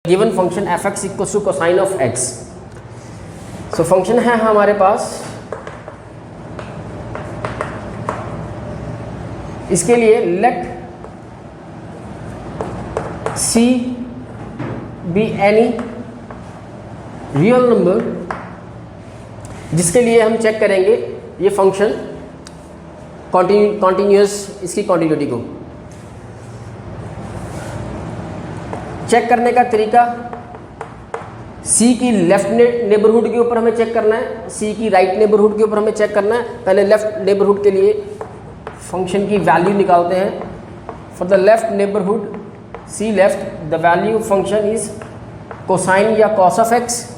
Given function f x equal to cosine of x. So function है हमारे पास, इसके लिए let c be any real number, जिसके लिए हम चेक करेंगे ये फंक्शन कॉन्टिन्यूस, इसकी कॉन्टिन्यूटी को चेक करने का तरीका, सी की लेफ्ट नेबरहुड के ऊपर हमें चेक करना है, सी की राइट नेबरहुड के ऊपर हमें चेक करना है। पहले लेफ्ट नेबरहुड के लिए फंक्शन की वैल्यू निकालते हैं। For the left neighbourhood c left, the value function is cosine या कॉस ऑफ एक्स।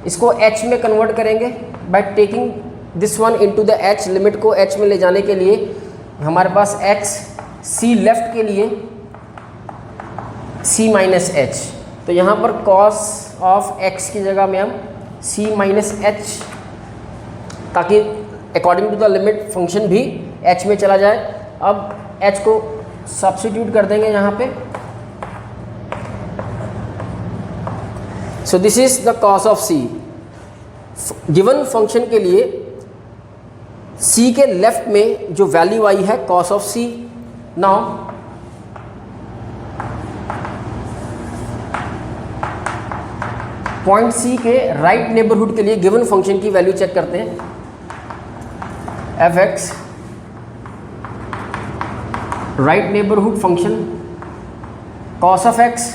इसको एच में कन्वर्ट करेंगे by taking this one into the h. Limit को एच में ले जाने के लिए हमारे पास एक्स, सी लेफ्ट के लिए सी माइनस एच, तो यहाँ पर कॉस ऑफ एक्स की जगह में हम सी माइनस एच, ताकि according to the limit function भी एच में चला जाए। अब एच को सब्स्टिट्यूट कर देंगे यहाँ पे। So this is the cos of c. Given function के लिए सी के लेफ्ट में जो वैल्यू आई है cos of c, now point c के राइट नेबरहुड के लिए गिवन फंक्शन की वैल्यू चेक करते हैं। F x right neighbourhood function cos of x,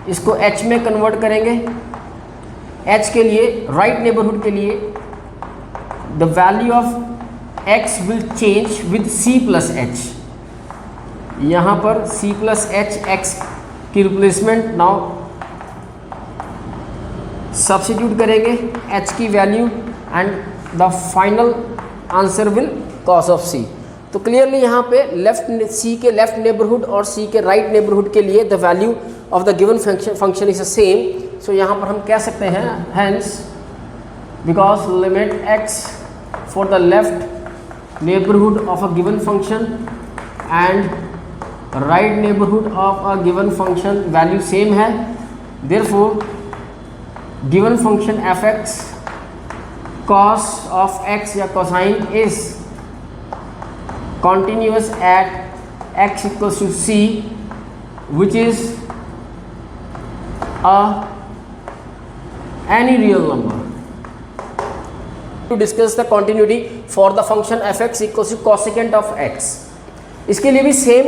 इसको एच में कन्वर्ट करेंगे। एच के लिए राइट नेबरहुड के लिए the value of x will change with c plus h. यहाँ पर सी प्लस एच एक्स की रिप्लेसमेंट नाउ सब्स्टिट्यूट करेंगे h की value and the final answer will cos of c। तो क्लियरली यहाँ पे लेफ्ट c के लेफ्ट नेबरहुड और c के राइट नेबरहुड के लिए the value of the given function is the same. So यहाँ पर हम कह सकते हैं hence because limit x for the left neighbourhood of a given function and right neighbourhood of a given function value same है, therefore given function f(x) cos of x या cosine is continuous at x equals to c, which is any real number. To discuss the continuity for the function f(x) equals to cosecant of x, इसके लिए भी same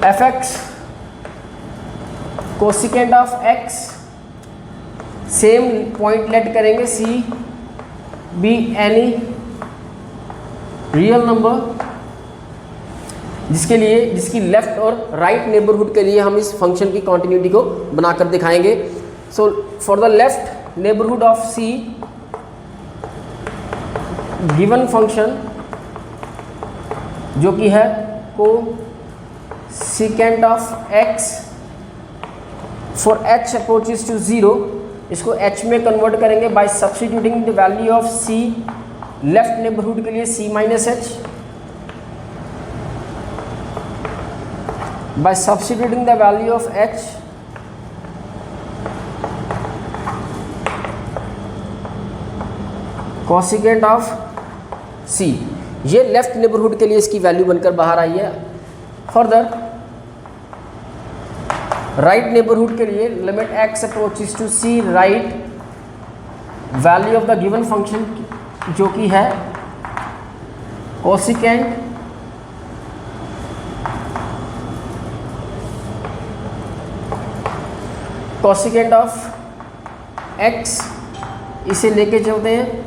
f(x) cosecant of x, same point let करेंगे c be any real number, जिसके लिए जिसकी left और right neighbourhood के लिए हम इस फंक्शन की कॉन्टिन्यूटी को बनाकर दिखाएंगे। So for the left neighbourhood of c given function जो कि है cosecant of x for h approaches to 0, इसको h में कन्वर्ट करेंगे by substituting the value of c left neighbourhood के लिए c minus h, by substituting the value of h cosecant of c। ये left neighbourhood के लिए इसकी value बनकर बाहर आई है। फर्दर राइट नेबरहुड के लिए limit x approaches to c right value of the given function जो कि है कोसिकेंट ऑफ x, इसे लेके चलते हैं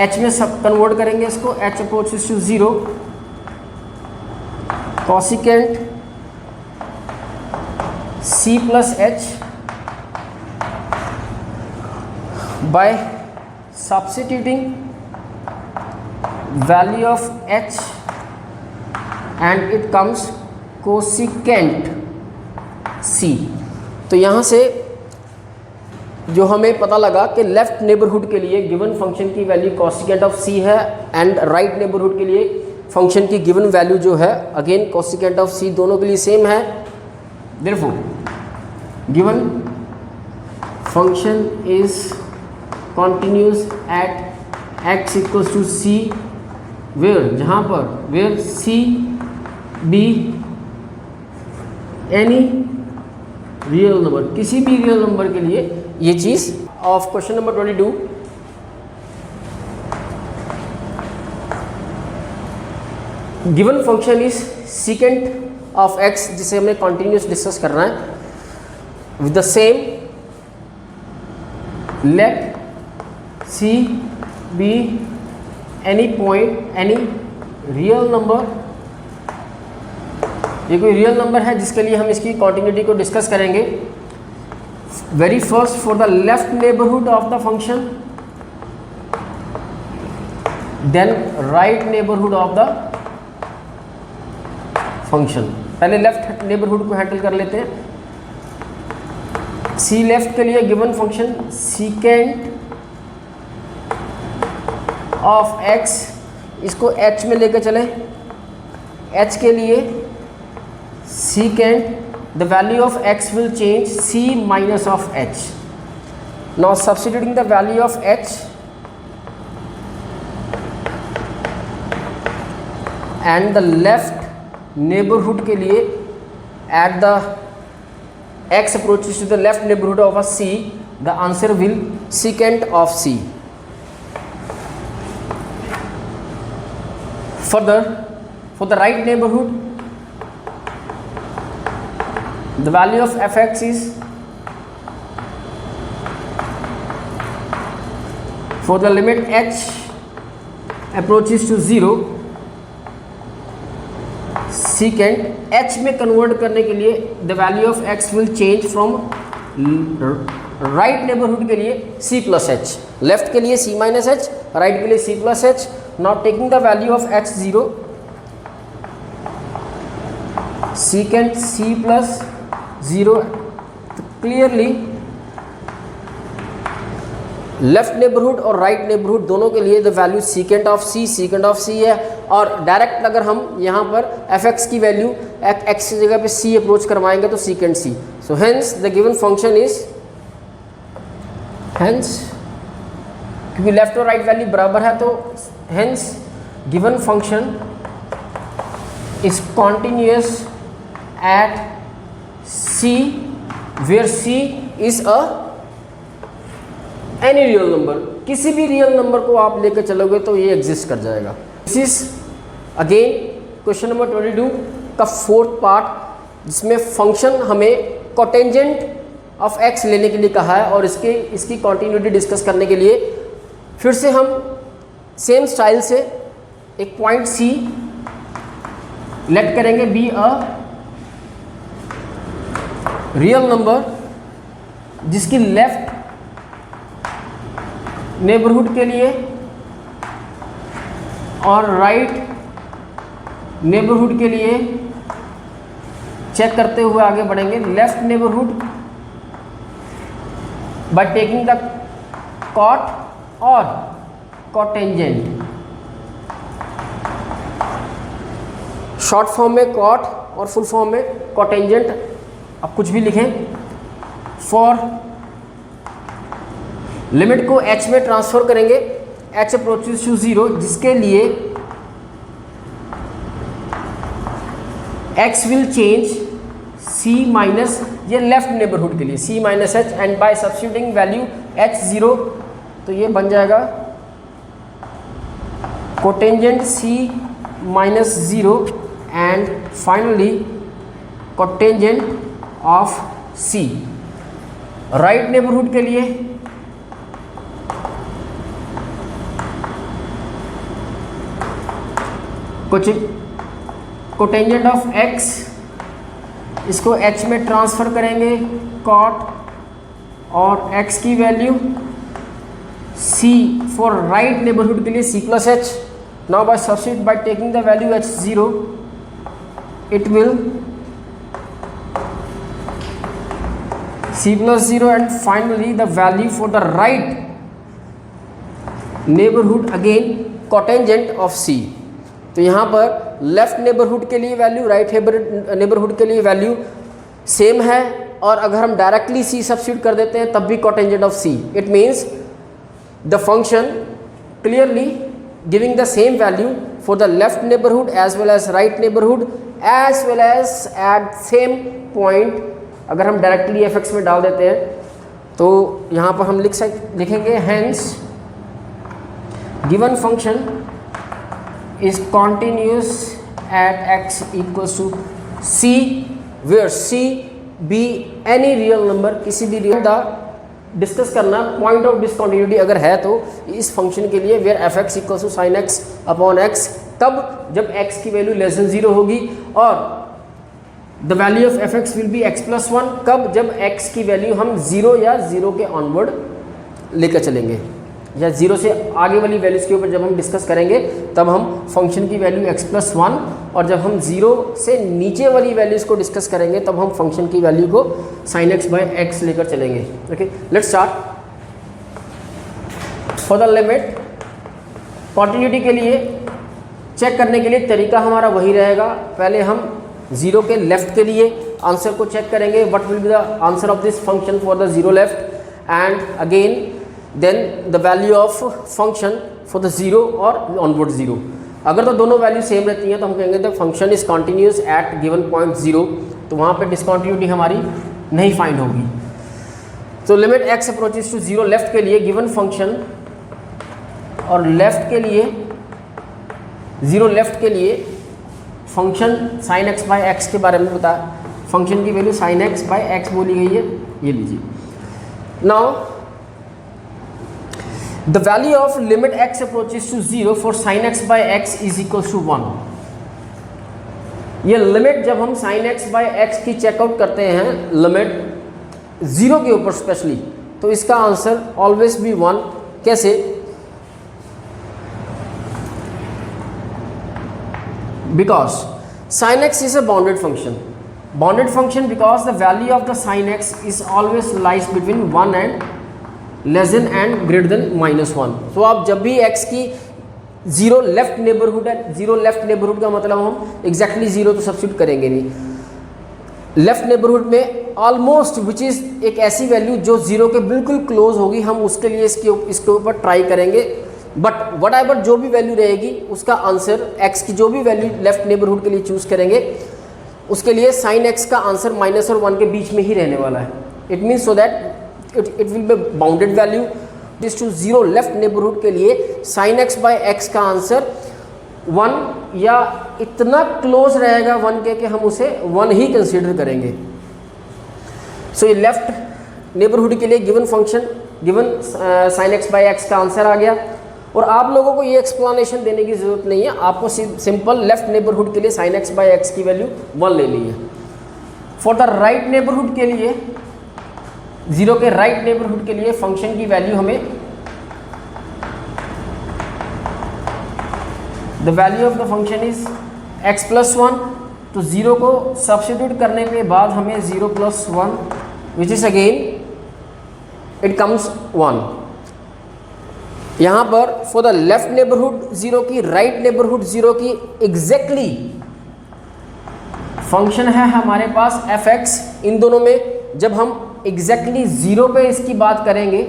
h में सब कन्वर्ट करेंगे इसको, h approaches to 0 cosecant c plus h by substituting value of h and it comes cosecant c। तो यहाँ से जो हमें पता लगा कि लेफ्ट नेबरहुड के लिए गिवन फंक्शन की वैल्यू कोसिकेंट ऑफ c है एंड राइट नेबरहुड के लिए फंक्शन की गिवन वैल्यू जो है अगेन कोसिकेंट ऑफ सी दोनों के लिए सेम है। Therefore given function is continuous at x equals to c where, जहाँ पर where c be any real number, किसी भी रियल नंबर के लिए ये चीज़ of question number 22। Given function is secant of x, जिसे हमने कॉन्टिन्यूस डिस्कस करना है with the same let c be any point any real number. ये कोई रियल नंबर है जिसके लिए हम इसकी कॉन्टिन्यूटी को डिस्कस करेंगे। Very first for the left neighbourhood of the function, then right neighbourhood of the function. पहले लेफ्ट नेबरहुड को हैंडल कर लेते हैं। सी लेफ्ट के लिए given function secant of x, इसको एच में लेकर चले। एच के लिए secant the value of x will change c minus of h. Now substituting the value of h and the left neighborhood के लिए at the x approaches to the left neighborhood of a c, the answer will secant of c. Further, for the right neighborhood, the value of fx is, for the limit h approaches to 0, secant h में convert करने के लिए the value of x will change from right neighborhood के लिए c plus h, left के लिए c minus h, right के लिए c plus h. Now taking the value of x 0, secant c plus 0, clearly left neighbourhood और right neighbourhood दोनों के लिए the value secant of c है। और डायरेक्ट अगर हम यहाँ पर एफ एक्स की वैल्यू एक्स की जगह पे सी अप्रोच करवाएंगे तो secant c. So hence the given function is, hence क्योंकि लेफ्ट और राइट वैल्यू बराबर है तो hence given function is continuous at C where C is a any real number, किसी भी रियल नंबर को आप लेकर चलोगे तो ये एग्जिस्ट कर जाएगा। This is again question number 22 का फोर्थ पार्ट, जिसमें फंक्शन हमें कोटेंजेंट ऑफ x लेने के लिए कहा है और इसकी कॉन्टिन्यूटी डिस्कस करने के लिए फिर से हम सेम स्टाइल से एक पॉइंट C लेट करेंगे बी अ रियल नंबर, जिसकी लेफ्ट नेबरहुड के लिए और राइट नेबरहुड के लिए चेक करते हुए आगे बढ़ेंगे। Left neighbourhood by taking the cot और कॉटेंजेंट, शॉर्ट फॉर्म में कॉट और फुल फॉर्म में कॉटेंजेंट, अब कुछ भी लिखें। फॉर लिमिट को h में ट्रांसफर करेंगे, h अप्रोचेस टू 0, जिसके लिए x will change c minus, ये लेफ्ट नेबरहुड के लिए c minus h, and by substituting value h 0 तो ये बन जाएगा cotangent c minus 0 and finally cotangent of C। Right neighbourhood के लिए कुछ कोटेंजेंट ऑफ x, इसको h में ट्रांसफर करेंगे कॉट और x की value C for right neighbourhood के लिए C plus h। Now by substitute by taking the value h 0 it will C plus 0 and finally the value for the right neighborhood again cotangent of C। तो यहाँ पर left neighbourhood के लिए value, right neighbourhood के लिए value same है, और अगर हम डायरेक्टली सी सब्स्टिट्यूट कर देते हैं तब भी cotangent of c. It means the function clearly giving the same value for the left neighbourhood as well as right neighbourhood as well as at same point. अगर हम डायरेक्टली एफ एक्स में डाल देते हैं तो यहाँ पर हम लिखेंगे hence given function is continuous at x equals to c, where c be any real number, किसी भी रियल। द डिस्कस करना पॉइंट ऑफ डिसकंटिन्यूटी अगर है तो इस फंक्शन के लिए, where f x equals to sine x upon x, तब जब x की वैल्यू लेस देन 0 होगी, और the value of F x will be x plus 1, कब, जब x की वैल्यू हम 0 या 0 के ऑनवर्ड लेकर चलेंगे, या 0 से आगे वाली वैल्यूज़ के ऊपर जब हम डिस्कस करेंगे तब हम फंक्शन की वैल्यू x प्लस 1, और जब हम 0 से नीचे वाली वैल्यूज़ को डिस्कस करेंगे तब हम फंक्शन की वैल्यू को sin x बाय x लेकर चलेंगे। Okay, let's start. For the limit, continuity के लिए चेक करने के लिए तरीका हमारा वही रहेगा। पहले हम 0 के लेफ्ट के लिए आंसर को चेक करेंगे, what will be the answer of this function for the 0 left, and again then the value of function for the 0 और ऑनवर्ड 0। अगर तो दोनों वैल्यू सेम रहती हैं तो हम कहेंगे the function is continuous eight given point 0, तो वहाँ पे डिसकंटिन्यूटी हमारी नहीं फाइंड होगी। तो limit x approaches to 0 left के लिए गिवन फंक्शन, और लेफ्ट के लिए 0 लेफ्ट के लिए function sin x by x के बारे में बताया। फंक्शन की value sin x by x बोली गई है, ये लीजिए। Now the value of limit x approaches to 0 for sin x by x is equal to 1। ये लिमिट जब हम sin x बाय x की चेकआउट करते हैं, लिमिट 0 के ऊपर स्पेशली, तो इसका आंसर ऑलवेज बी 1। कैसे? Because sin x is a bounded function. Bounded function because the value of the sin x is always lies between 1 and less than and greater than -1. तो आप जब भी x की 0 left neighbourhood है, 0 left neighbourhood का मतलब हम exactly 0 तो सब्स्टिट्यूट करेंगे नहीं, लेफ्ट नेबरहुड में ऑलमोस्ट विच इज़ एक ऐसी वैल्यू जो 0 के बिल्कुल क्लोज होगी, हम उसके लिए इसके ऊपर ट्राई करेंगे। बट वट एवर जो भी वैल्यू रहेगी उसका आंसर, x की जो भी वैल्यू लेफ्ट नेबरहुड के लिए चूज़ करेंगे उसके लिए sin x का आंसर माइनस और 1 के बीच में ही रहने वाला है। It means so that it will be bounded value is to 0 left neighbourhood के लिए sin x बाय x का आंसर 1 या इतना क्लोज रहेगा 1 के कि हम उसे 1 ही कंसीडर करेंगे। सो ये लेफ्ट नेबरहुड के लिए given function, given sin x by x का आंसर आ गया, और आप लोगों को ये एक्सप्लेनेशन देने की ज़रूरत नहीं है, आपको सिंपल लेफ्ट नेबरहुड के लिए sin x बाय x की वैल्यू 1 ले ली है। फॉर द राइट नेबरहुड के लिए, 0 के राइट नेबरहुड के लिए फंक्शन की वैल्यू हमें, the value of the function is x plus 1, तो 0 को सब्स्टिट्यूट करने के बाद हमें 0 plus 1 which is again it comes 1। यहाँ पर फॉर द लेफ्ट नेबरहुड 0 की, राइट नेबरहुड 0 की एग्जैक्टली फंक्शन है हमारे पास f(x). इन दोनों में जब हम एग्जैक्टली 0 पे इसकी बात करेंगे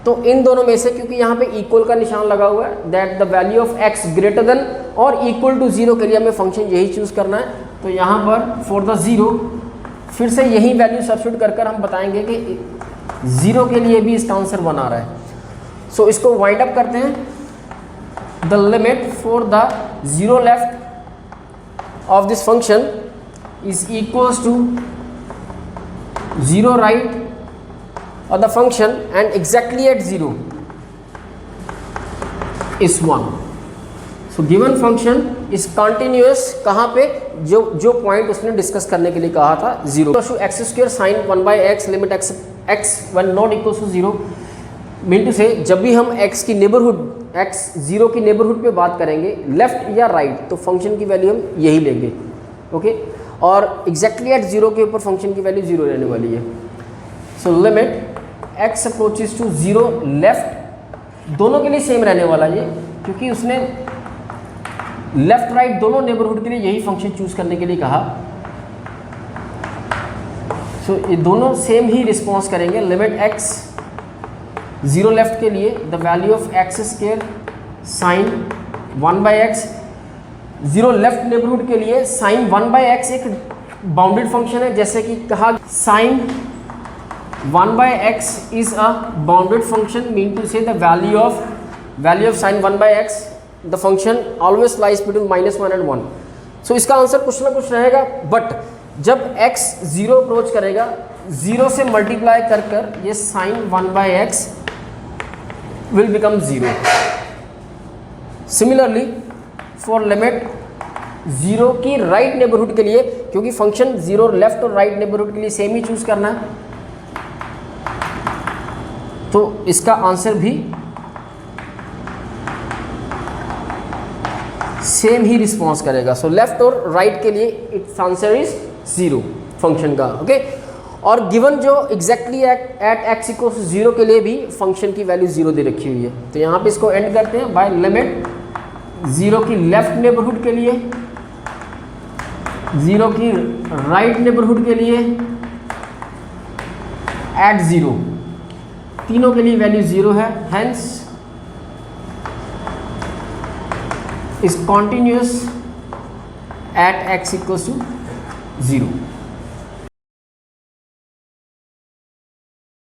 तो इन दोनों में से, क्योंकि यहाँ पे इक्वल का निशान लगा हुआ है, that the value of x greater than और इक्वल टू 0 के लिए हमें फंक्शन यही चूज़ करना है। तो यहाँ पर फॉर द 0 फिर से यही वैल्यू सब्स्टिट्यूट कर हम बताएंगे कि 0 के लिए भी इसका आंसर 1 आ रहा है। सो इसको वाइंड अप करते हैं। The limit for the 0 left of this function is equals to 0 right of the function and exactly at 0 is 1. So given function is continuous कहाँ पे, जो पॉइंट उसने डिस्कस करने के लिए कहा था 0 to x square sine 1 by x limit x when not equals to 0, mean to से जब भी हम x की नेबरहुड, x 0 की नेबरहुड पे बात करेंगे लेफ्ट या राइट, तो फंक्शन की वैल्यू हम यही लेंगे। ओके, और एग्जैक्टली एट 0 के ऊपर फंक्शन की वैल्यू 0 रहने वाली है। So limit x approaches to 0 left, दोनों के लिए सेम रहने वाला है, क्योंकि उसने लेफ्ट राइट दोनों नेबरहुड के लिए यही फंक्शन चूज करने के लिए कहा। सो ये दोनों सेम ही रिस्पॉन्स करेंगे। लिमिट x 0 लेफ्ट के लिए the value of x square sign 1/x, 0 left neighbourhood के लिए साइन 1/x एक बाउंडेड फंक्शन है, जैसे कि कहा sine 1/x is a bounded function, mean to say the value of sine 1/x the function always lies between -1 and 1। So इसका answer कुछ ना कुछ रहेगा, बट जब x 0 अप्रोच करेगा 0 से मल्टीप्लाई कर कर ये sine 1/x will become 0। Similarly for limit 0 की राइट नेबरहुड के लिए, क्योंकि फंक्शन 0 लेफ्ट और राइट नेबरहुड के लिए सेम ही चूज करना है, तो इसका आंसर भी सेम ही रिस्पॉन्स करेगा। सो लेफ्ट और राइट के लिए इट्स आंसर इज 0 फंक्शन का। ओके, और गिवन जो एग्जैक्टली एट x इक्वल्स 0 के लिए भी फंक्शन की वैल्यू 0 दे रखी हुई है, तो यहाँ पे इसको एंड करते हैं बाय लिमिट 0 की लेफ्ट नेबरहुड के लिए, 0 की राइट नेबरहुड के लिए एट 0, तीनों के लिए वैल्यू 0 है, hence is continuous at x equals to 0।